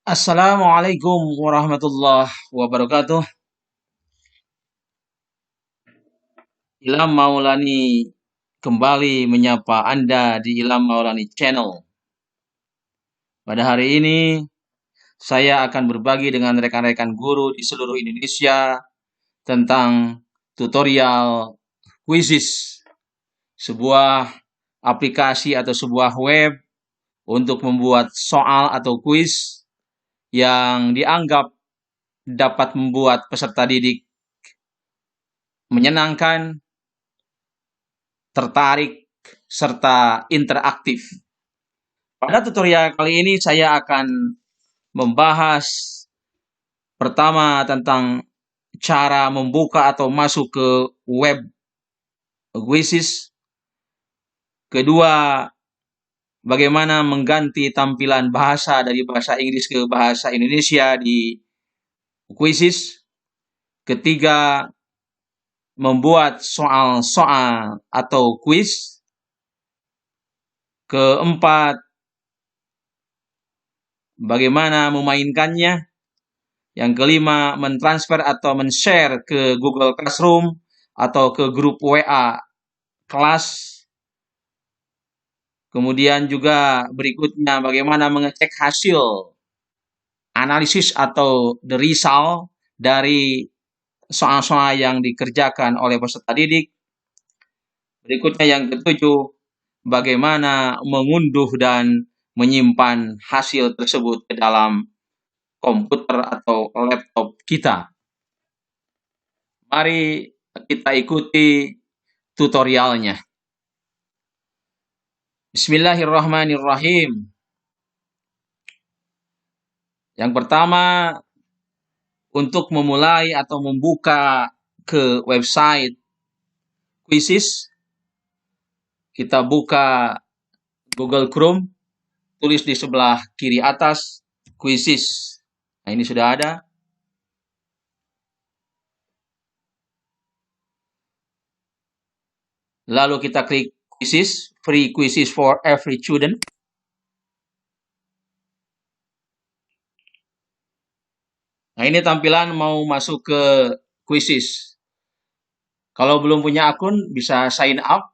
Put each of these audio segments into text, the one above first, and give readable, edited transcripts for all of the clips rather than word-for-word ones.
Assalamualaikum warahmatullahi wabarakatuh. Ilham Maulani kembali menyapa Anda di Ilham Maulani Channel. Pada hari ini, saya akan berbagi dengan rekan-rekan guru di seluruh Indonesia tentang tutorial Quizizz, sebuah aplikasi atau sebuah web untuk membuat soal atau kuis yang dianggap dapat membuat peserta didik menyenangkan, tertarik, serta interaktif. Pada tutorial kali ini saya akan membahas pertama tentang cara membuka atau masuk ke web Quizizz. Kedua, bagaimana mengganti tampilan bahasa dari bahasa Inggris ke bahasa Indonesia di Quizizz. Ketiga, membuat soal-soal atau kuis. Keempat, bagaimana memainkannya. Yang kelima, mentransfer atau men-share ke Google Classroom atau ke grup WA kelas. Kemudian juga berikutnya, bagaimana mengecek hasil analisis atau the result dari soal-soal yang dikerjakan oleh peserta didik. Berikutnya yang ketujuh, bagaimana mengunduh dan menyimpan hasil tersebut ke dalam komputer atau laptop kita. Mari kita ikuti tutorialnya. Bismillahirrahmanirrahim. Yang pertama, untuk memulai atau membuka ke website Quizizz, kita buka Google Chrome, tulis di sebelah kiri atas Quizizz. Nah, ini sudah ada. Lalu kita klik Quizizz, free Quizizz for every student. Nah, ini tampilan mau masuk ke Quizizz. Kalau belum punya akun, bisa sign up.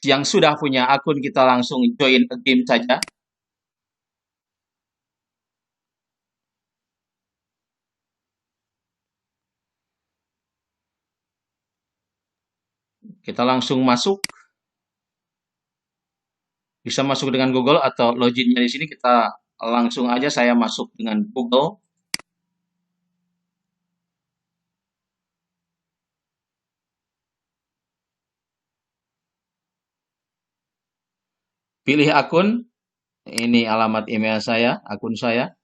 Yang sudah punya akun, kita langsung join a game saja. Kita langsung masuk. Bisa masuk dengan Google atau loginnya di sini kita langsung aja, saya masuk dengan Google. Pilih akun. Ini alamat email saya, akun saya.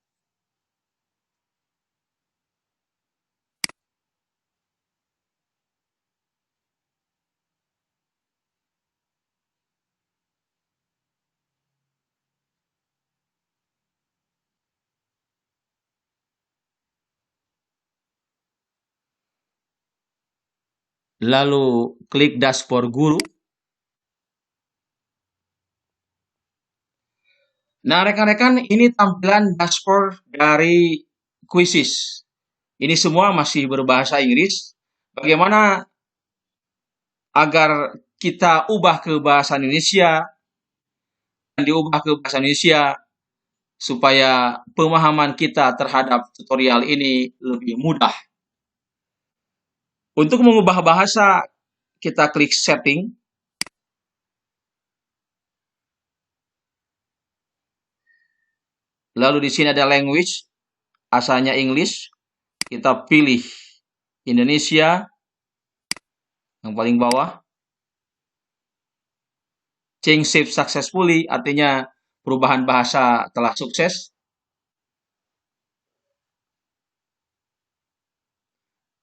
Lalu klik dashboard guru. Nah, rekan-rekan, ini tampilan dashboard dari Quizizz. Ini semua masih berbahasa Inggris. Bagaimana agar kita ubah ke bahasa Indonesia dan diubah ke bahasa Indonesia supaya pemahaman kita terhadap tutorial ini lebih mudah. Untuk mengubah bahasa, kita klik setting. Lalu di sini ada language, asalnya English. Kita pilih Indonesia, yang paling bawah. Change shape successfully, artinya perubahan bahasa telah sukses.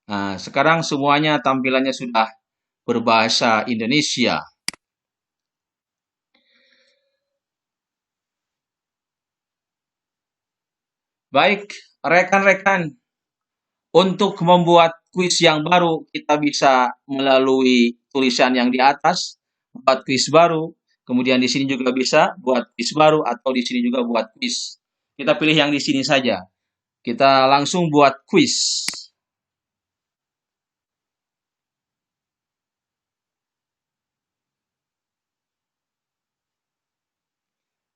Nah, sekarang semuanya tampilannya sudah berbahasa Indonesia. Baik, rekan-rekan, untuk membuat kuis yang baru, kita bisa melalui tulisan yang di atas, buat kuis baru. Kemudian di sini juga bisa buat kuis baru, atau di sini juga buat kuis. Kita pilih yang di sini saja. Kita langsung buat quiz.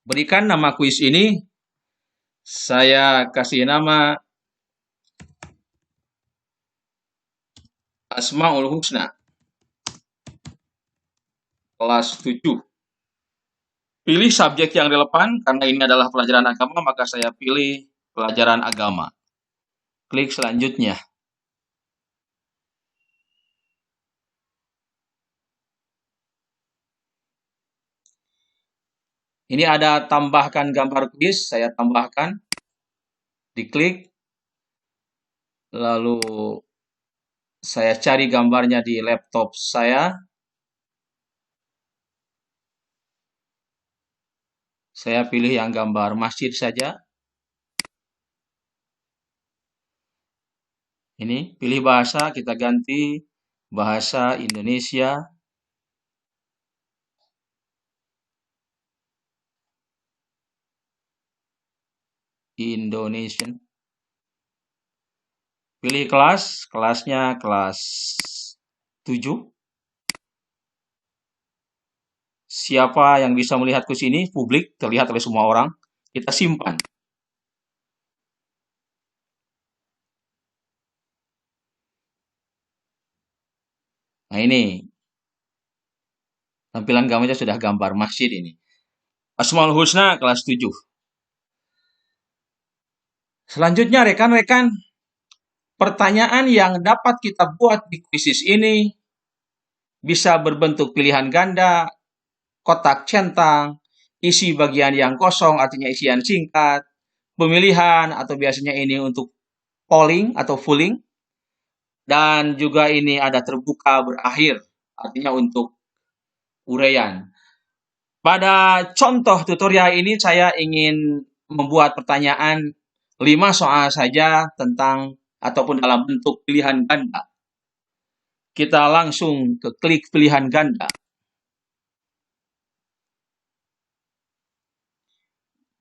Berikan nama quiz ini, saya kasih nama Asmaul Husna, kelas 7. Pilih subjek yang relevan, karena ini adalah pelajaran agama, maka saya pilih pelajaran agama. Klik selanjutnya. Ini ada tambahkan gambar quiz, saya tambahkan. Diklik, lalu saya cari gambarnya di laptop saya. Saya pilih yang gambar masjid saja. Ini, pilih bahasa, kita ganti bahasa Indonesia. Indonesian. Pilih kelas, kelasnya kelas 7. Siapa yang bisa melihat ke sini? Publik, terlihat oleh semua orang. Kita simpan. Nah ini, tampilan gambarnya sudah gambar masjid ini. Asmaul Husna kelas 7. Selanjutnya rekan-rekan, pertanyaan yang dapat kita buat di kuisis ini bisa berbentuk pilihan ganda, kotak centang, isi bagian yang kosong artinya isian singkat, pemilihan atau biasanya ini untuk polling atau fulling, dan juga ini ada terbuka berakhir artinya untuk uraian. Pada contoh tutorial ini saya ingin membuat pertanyaan 5 soal saja tentang ataupun dalam bentuk pilihan ganda. Kita langsung ke klik pilihan ganda.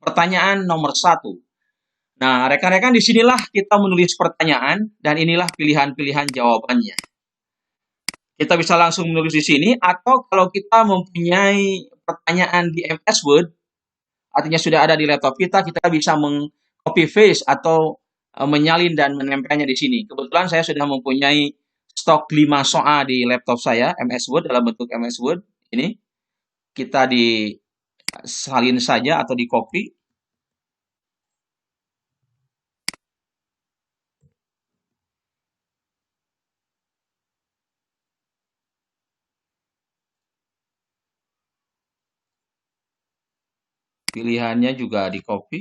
Pertanyaan nomor 1. Nah, rekan-rekan, disinilah kita menulis pertanyaan dan inilah pilihan-pilihan jawabannya. Kita bisa langsung menulis di sini, atau kalau kita mempunyai pertanyaan di MS Word, artinya sudah ada di laptop kita, kita bisa meng-copy paste atau menyalin dan menempelnya di sini. Kebetulan saya sudah mempunyai stok 5 soal di laptop saya, MS Word, dalam bentuk MS Word. Ini kita disalin saja atau di copy. Pilihannya juga di copy.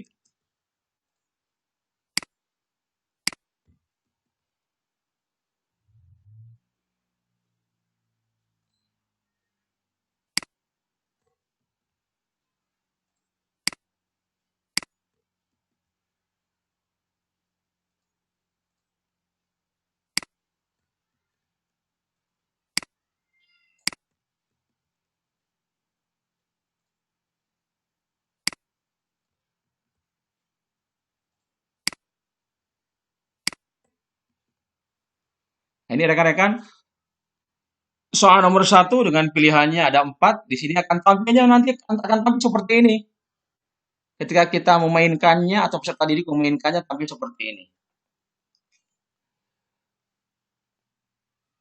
Nah, ini rekan-rekan, soal nomor 1 dengan pilihannya ada 4. Di sini akan tampilnya nanti akan tampil seperti ini. Ketika kita memainkannya atau peserta didik memainkannya tampil seperti ini.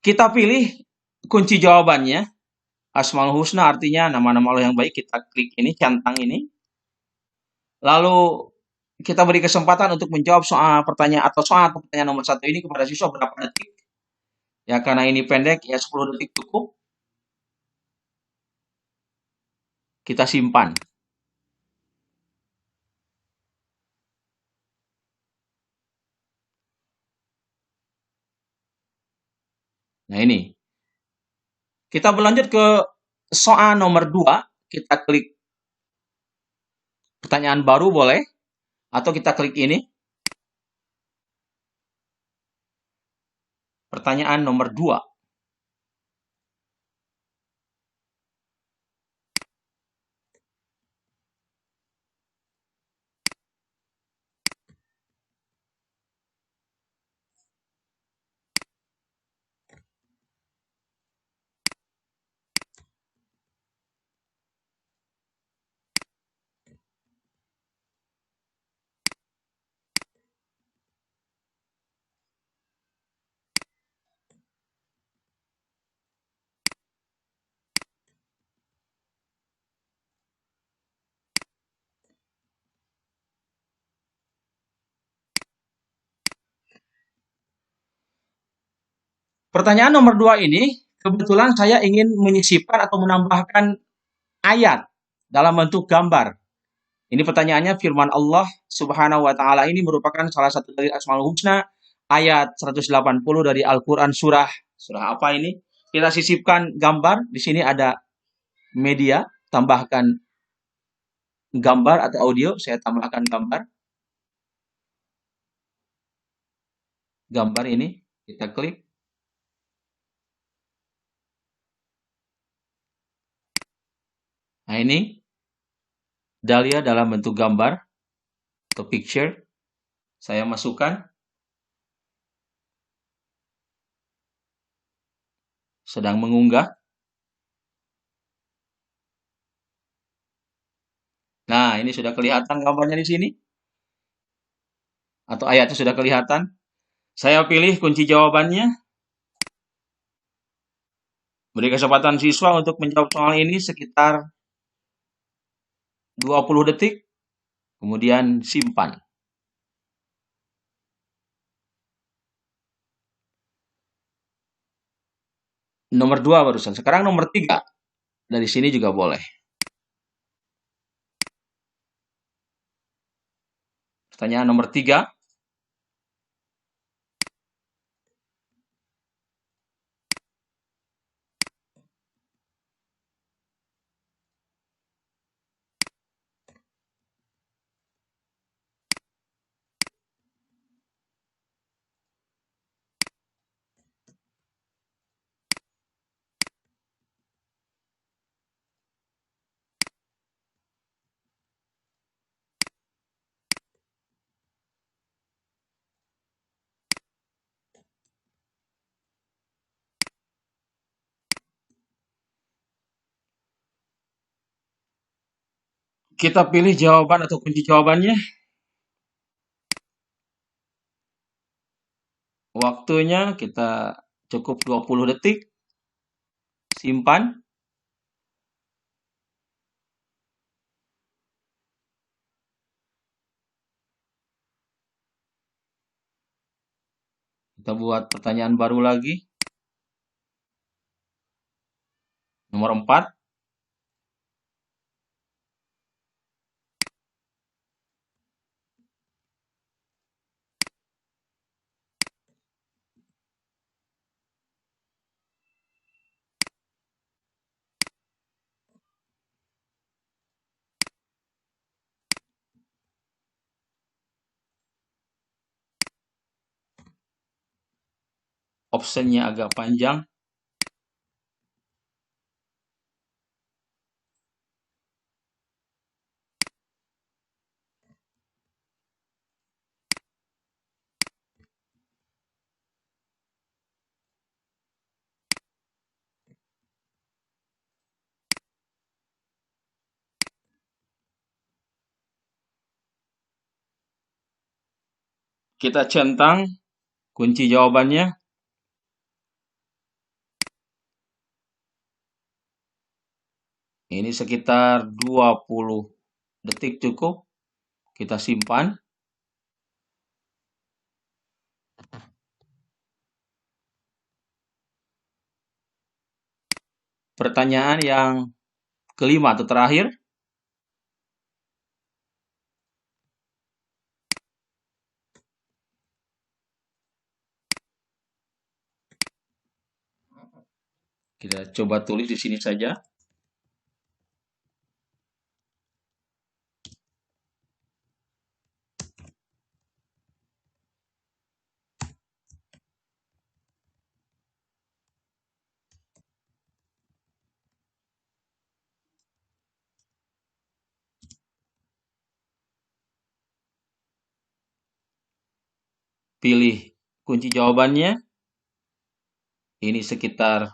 Kita pilih kunci jawabannya. Asmaul Husna artinya nama-nama Allah yang baik. Kita klik ini, centang ini. Lalu kita beri kesempatan untuk menjawab soal pertanyaan atau soal pertanyaan nomor 1 ini kepada siswa berapa detik. Ya, karena ini pendek, ya 10 detik cukup. Kita simpan. Nah ini. Kita berlanjut ke soal nomor 2. Kita klik pertanyaan baru boleh. Atau kita klik ini. Pertanyaan nomor 2. Pertanyaan nomor 2 ini, kebetulan saya ingin menyisipkan atau menambahkan ayat dalam bentuk gambar. Ini pertanyaannya firman Allah Subhanahu wa taala ini merupakan salah satu dari Asmaul Husna, ayat 180 dari Al-Qur'an, surah apa ini? Kita sisipkan gambar, di sini ada media, tambahkan gambar atau audio, saya tambahkan gambar ini, kita klik. Nah, ini Dahlia dalam bentuk gambar atau picture. Saya masukkan, sedang mengunggah. Nah, ini sudah kelihatan gambarnya di sini atau ayatnya sudah kelihatan. Saya pilih kunci jawabannya. Beri kesempatan siswa untuk menjawab soal ini sekitar 20 detik, kemudian simpan. Nomor 2 barusan, sekarang nomor 3. Dari sini juga boleh. Pertanyaan nomor 3. Kita pilih jawaban atau kunci jawabannya. Waktunya kita cukup 20 detik. Simpan. Kita buat pertanyaan baru lagi. Nomor 4. Optionnya agak panjang. Kita centang kunci jawabannya. Ini sekitar 20 detik cukup. Kita simpan. Pertanyaan yang kelima atau terakhir. Kita coba tulis di sini saja. Pilih kunci jawabannya. Ini sekitar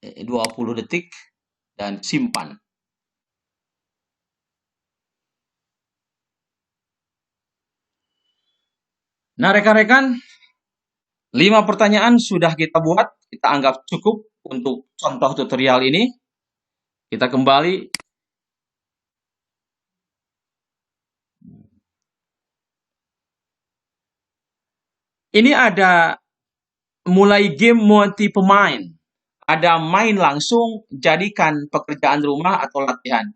20 detik dan simpan. Nah, rekan-rekan, 5 pertanyaan sudah kita buat. Kita anggap cukup untuk contoh tutorial ini. Kita kembali. Ini ada mulai game multi pemain. Ada main langsung, jadikan pekerjaan rumah atau latihan.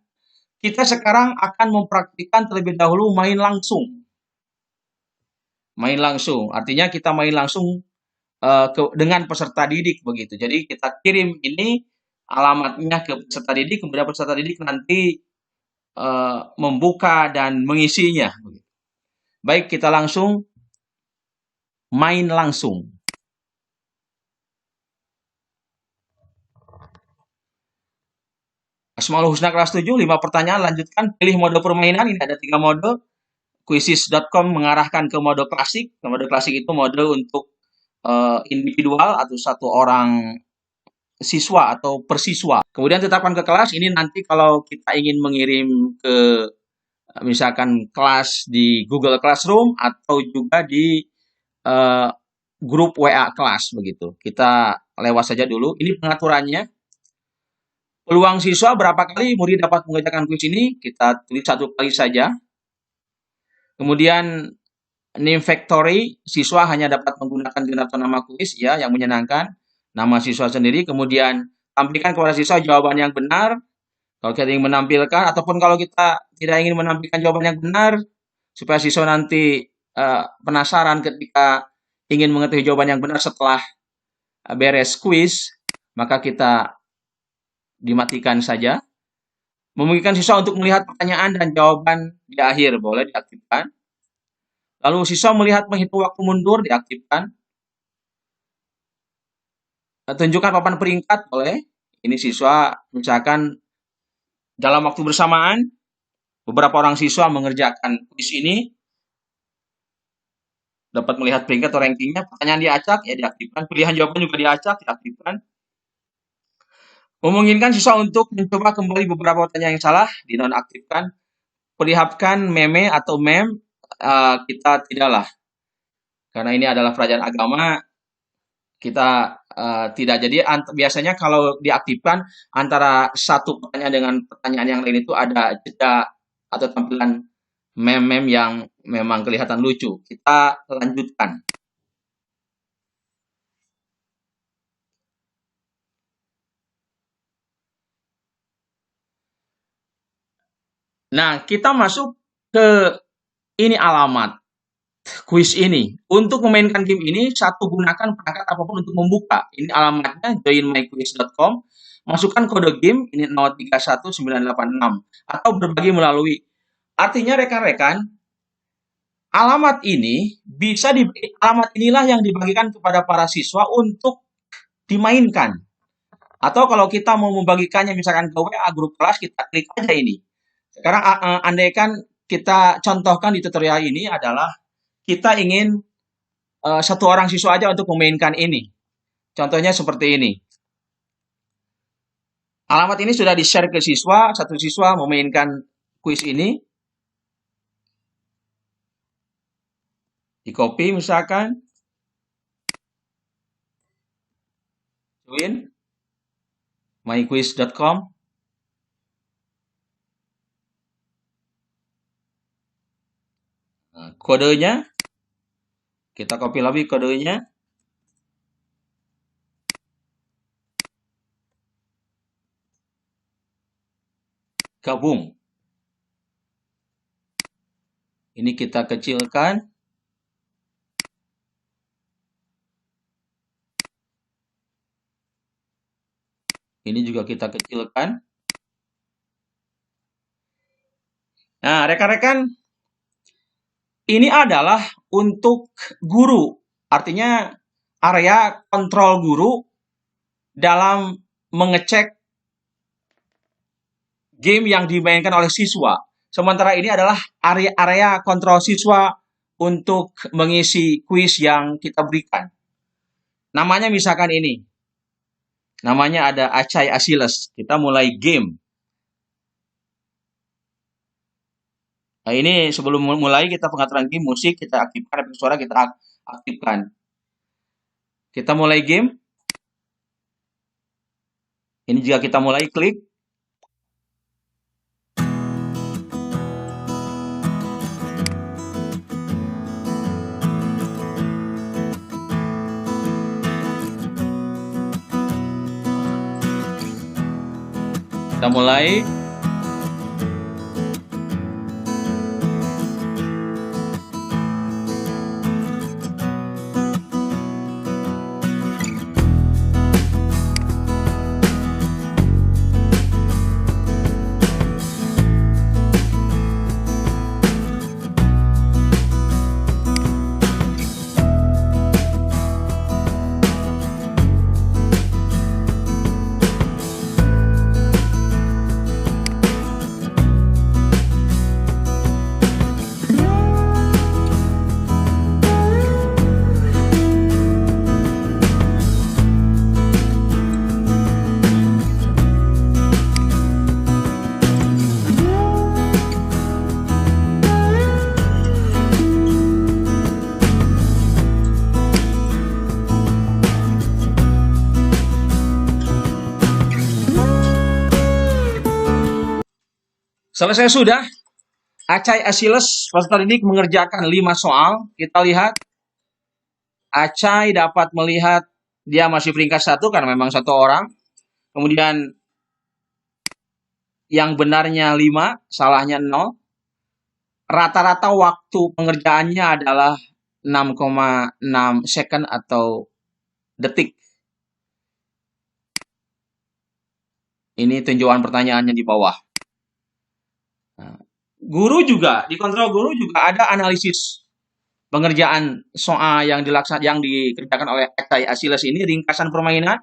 Kita sekarang akan mempraktikkan terlebih dahulu main langsung. Main langsung, artinya kita main langsung dengan peserta didik begitu. Jadi kita kirim ini alamatnya ke peserta didik, kemudian peserta didik nanti membuka dan mengisinya. Baik, kita langsung main langsung. Asmaul Husna kelas 7, 5 pertanyaan, lanjutkan. Pilih mode permainan, ini ada 3 mode. Quizzes.com mengarahkan ke mode klasik. Mode klasik itu mode untuk individual atau satu orang siswa atau persiswa. Kemudian tetapkan ke kelas, ini nanti kalau kita ingin mengirim ke misalkan kelas di Google Classroom atau juga di grup WA kelas begitu. Kita lewat saja dulu. Ini pengaturannya. Peluang siswa berapa kali murid dapat mengerjakan kuis ini? Kita tulis 1 kali saja. Kemudian name factory, siswa hanya dapat menggunakan generator nama kuis ya yang menyenangkan, nama siswa sendiri. Kemudian tampilkan kepada siswa jawaban yang benar. Kalau kita ingin menampilkan ataupun kalau kita tidak ingin menampilkan jawaban yang benar supaya siswa nanti penasaran ketika ingin mengetahui jawaban yang benar setelah beres kuis, maka kita dimatikan saja. Memungkinkan siswa untuk melihat pertanyaan dan jawaban di akhir, boleh diaktifkan. Lalu siswa melihat menghitung waktu mundur, diaktifkan. Tunjukkan papan peringkat, boleh. Ini siswa, misalkan dalam waktu bersamaan, beberapa orang siswa mengerjakan kuis ini, dapat melihat peringkat atau rankingnya, pertanyaan diacak, ya diaktifkan. Pilihan jawaban juga diacak, diaktifkan. Memungkinkan siswa untuk mencoba kembali beberapa pertanyaan yang salah, dinonaktifkan. Perlihatkan meme atau meme, kita tidaklah. Karena ini adalah pelajaran agama, kita tidak. Jadi biasanya kalau diaktifkan antara satu pertanyaan dengan pertanyaan yang lain itu ada jeda atau tampilan meme-meme yang memang kelihatan lucu. Kita lanjutkan. Nah, kita masuk ke ini alamat kuis ini. Untuk memainkan game ini, satu gunakan perangkat apapun untuk membuka. Ini alamatnya joinmyquiz.com. Masukkan kode game, ini 031986. Atau berbagi melalui. Artinya rekan-rekan, alamat ini alamat inilah yang dibagikan kepada para siswa untuk dimainkan. Atau kalau kita mau membagikannya misalkan ke WA grup kelas, kita klik aja ini. Sekarang andaikan kita contohkan di tutorial ini adalah kita ingin satu orang siswa aja untuk memainkan ini. Contohnya seperti ini. Alamat ini sudah di-share ke siswa, satu siswa memainkan kuis ini. Di-copy misalkan. Join myquiz.com. Nah, kodenya kita copy lagi kodenya. Gabung. Ini kita kecilkan. Ini juga kita kecilkan. Nah, rekan-rekan, ini adalah untuk guru. Artinya area kontrol guru dalam mengecek game yang dimainkan oleh siswa. Sementara ini adalah area kontrol siswa untuk mengisi kuis yang kita berikan. Namanya misalkan ini. Namanya ada Acai Asiles. Kita mulai game. Nah, ini sebelum mulai kita pengaturan game, musik kita aktifkan, efek suara kita aktifkan. Kita mulai game. Ini jika kita mulai klik. Kita mulai. Selesai sudah. Acai Asiles peserta didik mengerjakan 5 soal. Kita lihat. Acai dapat melihat dia masih peringkat 1 karena memang 1 orang. Kemudian yang benarnya 5, salahnya 0. Rata-rata waktu pengerjaannya adalah 6,6 second atau detik. Ini tinjauan pertanyaannya di bawah. Nah, guru juga, di kontrol guru juga ada analisis pengerjaan soal yang dikerjakan oleh Acai Asiles ini, ringkasan permainan,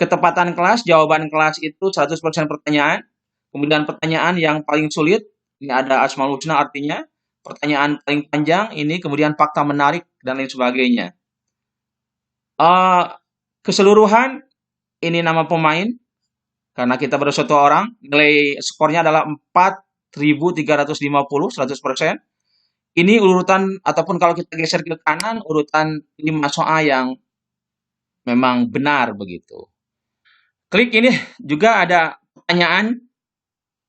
ketepatan kelas, jawaban kelas itu 100% pertanyaan, kemudian pertanyaan yang paling sulit, ini ada Asmaul Husna artinya, pertanyaan paling panjang ini, kemudian fakta menarik, dan lain sebagainya. Keseluruhan, ini nama pemain, karena kita baru 1 orang, nilai skornya adalah 4.350, 100%. Ini urutan, ataupun kalau kita geser ke kanan, urutan 5 soal yang memang benar begitu. Klik ini juga ada pertanyaan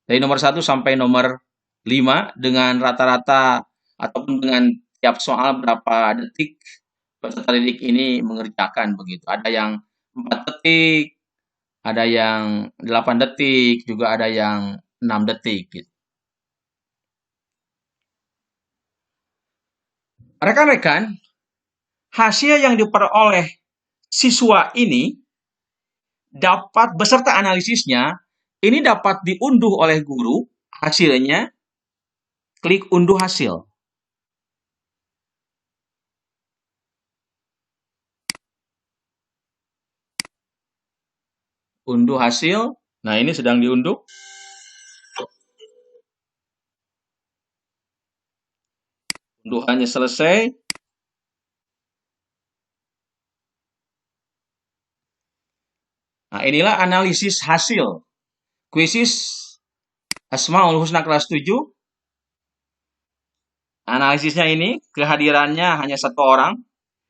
dari nomor 1 sampai nomor 5 dengan rata-rata ataupun dengan tiap soal berapa detik peserta didik ini mengerjakan begitu. Ada yang 4 detik, ada yang 8 detik, juga ada yang 6 detik gitu. Rekan-rekan, hasil yang diperoleh siswa ini dapat beserta analisisnya, ini dapat diunduh oleh guru, hasilnya, klik unduh hasil. Unduh hasil, nah ini sedang diunduh. Unduhannya selesai. Nah, inilah analisis hasil kuisis Asmaul Husna kelas 7. Analisisnya ini, kehadirannya hanya 1 orang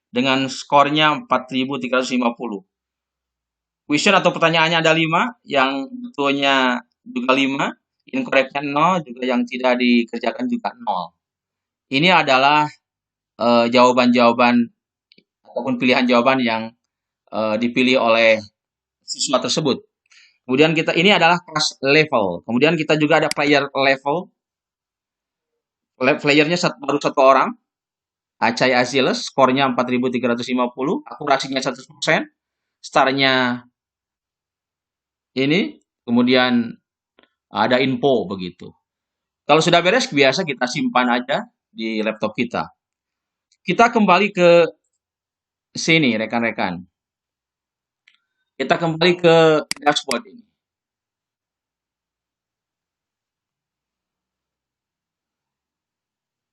dengan skornya 4.350. Question atau pertanyaannya ada 5, yang betulnya juga 5, incorrectnya 0, juga yang tidak dikerjakan juga 0. Ini adalah jawaban-jawaban ataupun pilihan jawaban yang dipilih oleh siswa tersebut. Kemudian ini adalah kelas level. Kemudian kita juga ada player level. Playernya baru 1 orang. Acai Asiles, skornya 4.350, akurasinya 100%. Startnya ini, kemudian ada info begitu. Kalau sudah beres, biasa kita simpan aja di laptop kita. Kita kembali ke sini, rekan-rekan. Kita kembali ke dashboard ini.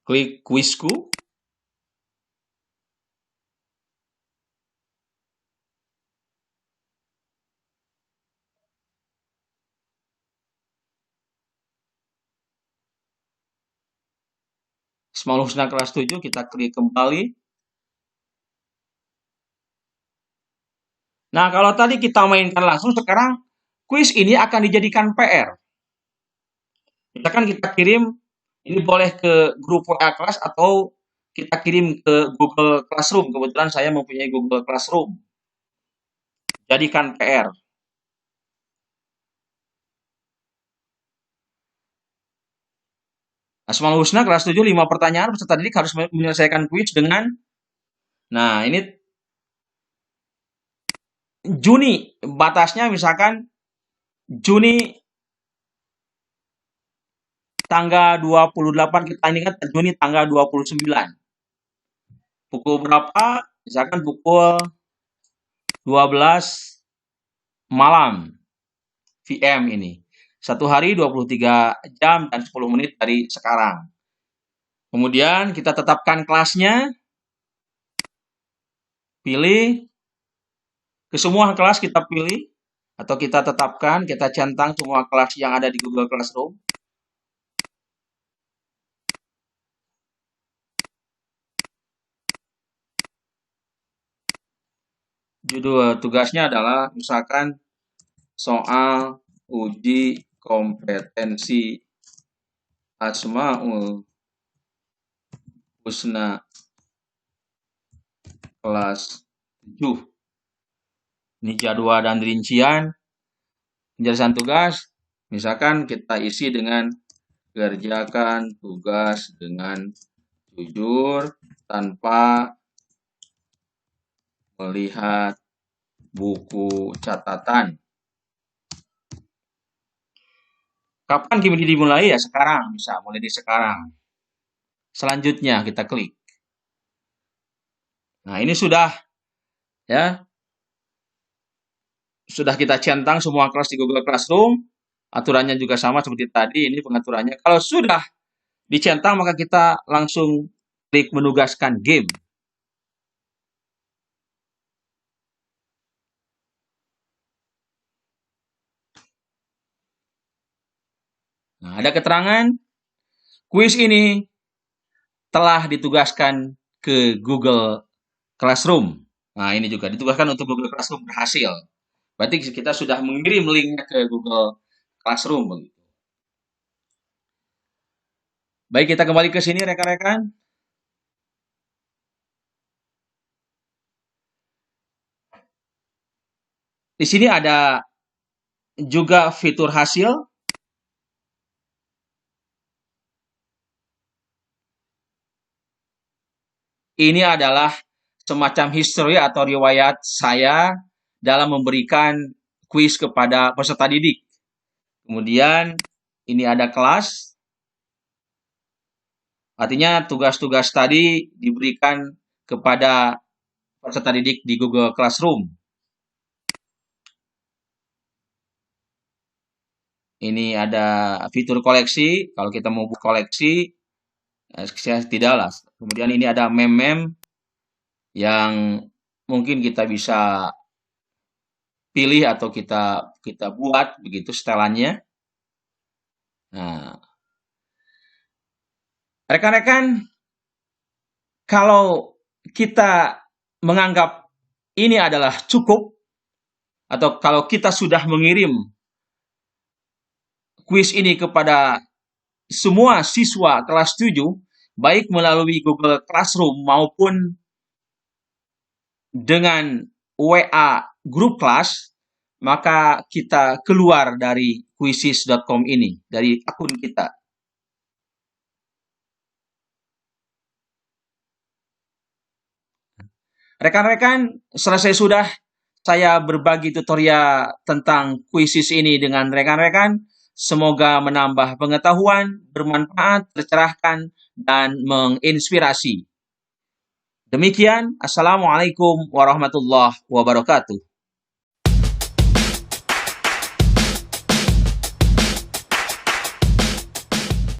Klik kuisku. Asmaul Husna kelas 7, kita klik kembali. Nah, kalau tadi kita mainkan langsung, sekarang kuis ini akan dijadikan PR. Misalkan kita kirim, ini boleh ke grup WA kelas atau kita kirim ke Google Classroom. Kebetulan saya mempunyai Google Classroom. 'Jadikan PR'. Asmaul Husna kelas 7, 5 pertanyaan, peserta didik harus menyelesaikan kuis dengan, nah ini Juni, batasnya misalkan Juni tanggal 28, kita ini kan Juni tanggal 29. Pukul berapa? Misalkan pukul 12 malam PM ini. Satu hari 23 jam dan 10 menit dari sekarang. Kemudian kita tetapkan kelasnya. Pilih. Ke semua kelas kita pilih. Atau kita tetapkan, kita centang semua kelas yang ada di Google Classroom. Judul tugasnya adalah misalkan soal uji kompetensi Asmaul Husna kelas 7. Ini jadwal dan rincian penjelasan tugas. Misalkan kita isi dengan kerjakan tugas dengan jujur tanpa melihat buku catatan. Kapan game ini dimulai? Ya sekarang, bisa mulai di sekarang. Selanjutnya kita klik. Nah, ini sudah ya. Sudah kita centang semua kelas di Google Classroom. Aturannya juga sama seperti tadi, ini pengaturannya. Kalau sudah dicentang, maka kita langsung klik menugaskan game. Nah, ada keterangan, kuis ini telah ditugaskan ke Google Classroom. Nah, ini juga ditugaskan untuk Google Classroom berhasil. Berarti kita sudah mengirim linknya ke Google Classroom. Begitu. Baik, kita kembali ke sini rekan-rekan. Di sini ada juga fitur hasil. Ini adalah semacam history atau riwayat saya dalam memberikan kuis kepada peserta didik. Kemudian ini ada kelas. Artinya tugas-tugas tadi diberikan kepada peserta didik di Google Classroom. Ini ada fitur koleksi. Kalau kita mau buka koleksi, tidaklah. Kemudian ini ada meme-meme yang mungkin kita bisa pilih atau kita buat begitu setelannya. Nah, rekan-rekan, kalau kita menganggap ini adalah cukup, atau kalau kita sudah mengirim kuis ini kepada semua siswa kelas 7, baik melalui Google Classroom maupun dengan WA grup kelas, maka kita keluar dari quizzes.com ini, dari akun kita. Rekan-rekan, selesai sudah saya berbagi tutorial tentang quizzes ini dengan rekan-rekan. Semoga menambah pengetahuan, bermanfaat, tercerahkan, dan menginspirasi. Demikian, Assalamualaikum warahmatullahi wabarakatuh.